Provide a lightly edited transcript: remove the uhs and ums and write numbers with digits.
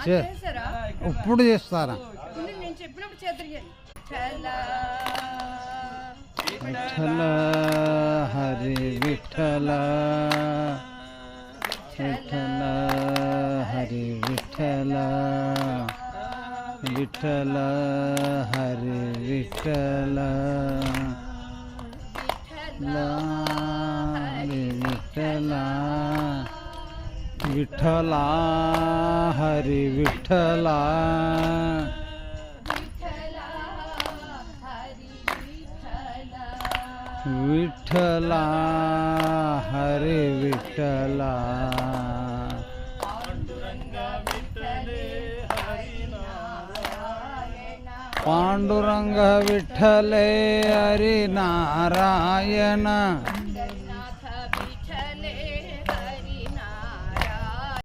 చేశారా? ఇప్పుడు చేస్తారా? నేను చెప్పినప్పుడు చేద్దరు. విఠల హరి విఠల విఠల హరి విఠల విఠల హరి విఠల హరి విఠల విఠల హరి విఠల विठ्ठल हरे विठ्ठल पांडुरंग विठ्ठले हरि नारायण